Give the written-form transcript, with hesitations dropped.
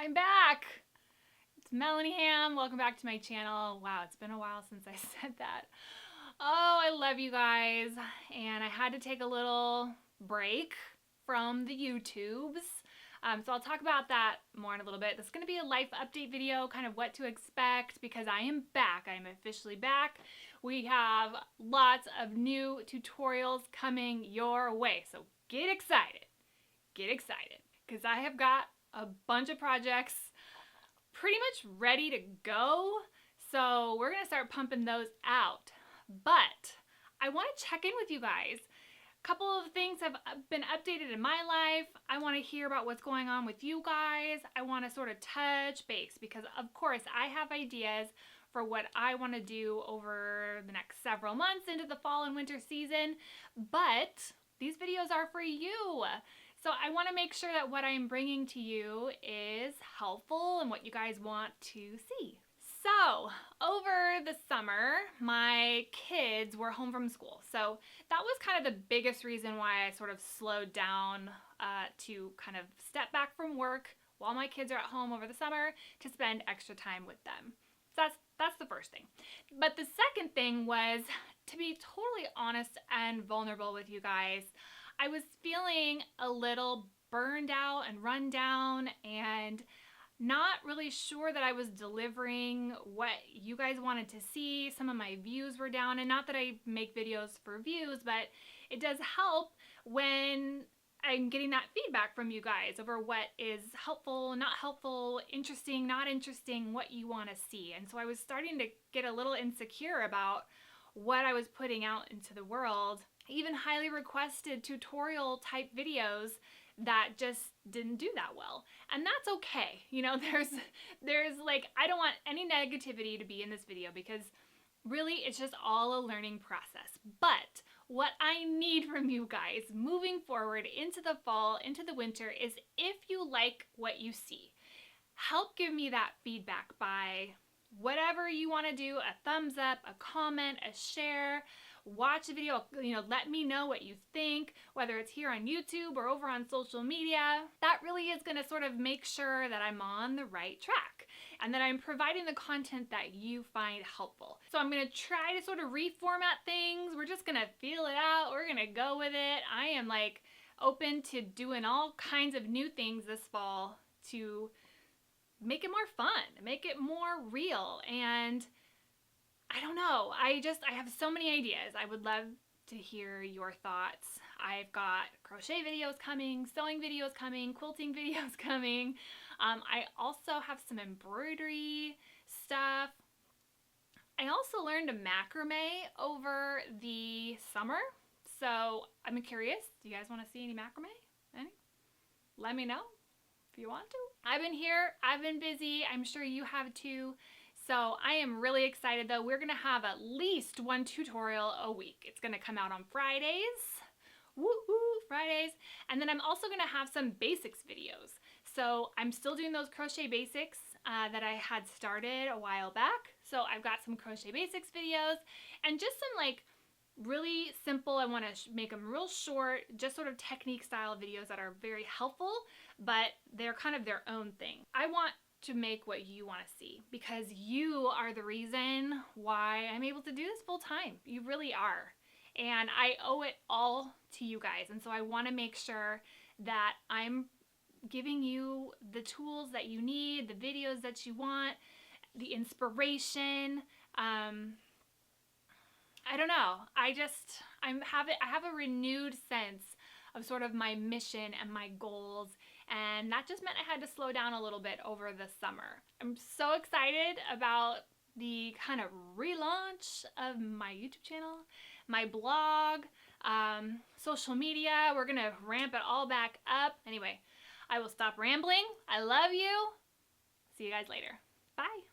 I'm back. It's Melanie Ham. Welcome back to my channel. Wow, it's been a while since I said that. Oh, I love you guys. And I had to take a little break from the YouTubes. So I'll talk about that more in a little bit. This is going to be a life update video, kind of what to expect, because I am back. I am officially back. We have lots of new tutorials coming your way. So get excited. Get excited. Because I have got a bunch of projects pretty much ready to go. So we're going to start pumping those out. But I want to check in with you guys. A couple of things have been updated in my life. I want to hear about what's going on with you guys. I want to sort of touch base because, of course, I have ideas for what I want to do over the next several months into the fall and winter season. But these videos are for you. So I want to make sure that what I'm bringing to you is helpful and what you guys want to see. So over the summer, my kids were home from school. So that was kind of the biggest reason why I sort of slowed down to kind of step back from work while my kids are at home over the summer to spend extra time with them. So that's the first thing. But the second thing was to be totally honest and vulnerable with you guys. I was feeling a little burned out and run down and not really sure that I was delivering what you guys wanted to see. Some of my views were down, and not that I make videos for views, but it does help when I'm getting that feedback from you guys over what is helpful, not helpful, interesting, not interesting, what you want to see. And so I was starting to get a little insecure about what I was putting out into the world. Even highly requested tutorial type videos that just didn't do that well. And that's okay. You know, there's like, I don't want any negativity to be in this video because really it's just all a learning process. But what I need from you guys moving forward into the fall, into the winter is if you like what you see, help give me that feedback by whatever you want to do, a thumbs up, a comment, a share. Watch the video, let me know what you think, whether it's here on YouTube or over on social media. That really is going to sort of make sure that I'm on the right track and that I'm providing the content that you find helpful. So I'm going to try to sort of reformat things. We're just going to feel it out. We're going to go with it. I am like open to doing all kinds of new things this fall to make it more fun, make it more real. And I don't know. I have so many ideas. I would love to hear your thoughts. I've got crochet videos coming, sewing videos coming, quilting videos coming. I also have some embroidery stuff. I also learned a macrame over the summer. So I'm curious. Do you guys want to see any macrame? Any? Let me know if you want to. I've been here. I've been busy. I'm sure you have too. So I am really excited though. We're going to have at least one tutorial a week. It's going to come out on Fridays. Woo-hoo, Fridays. And then I'm also going to have some basics videos. So I'm still doing those crochet basics that I had started a while back. So I've got some crochet basics videos and just some like really simple, I want to make them real short, just sort of technique style videos that are very helpful, but they're kind of their own thing. I want to make what you want to see because you are the reason why I'm able to do this full time. You really are. And I owe it all to you guys. And so I want to make sure that I'm giving you the tools that you need, the videos that you want, the inspiration. I don't know. I have a renewed sense of sort of my mission and my goals. And that just meant I had to slow down a little bit over the summer. I'm so excited about the kind of relaunch of my YouTube channel, my blog, social media. We're going to ramp it all back up. Anyway, I will stop rambling. I love you. See you guys later. Bye.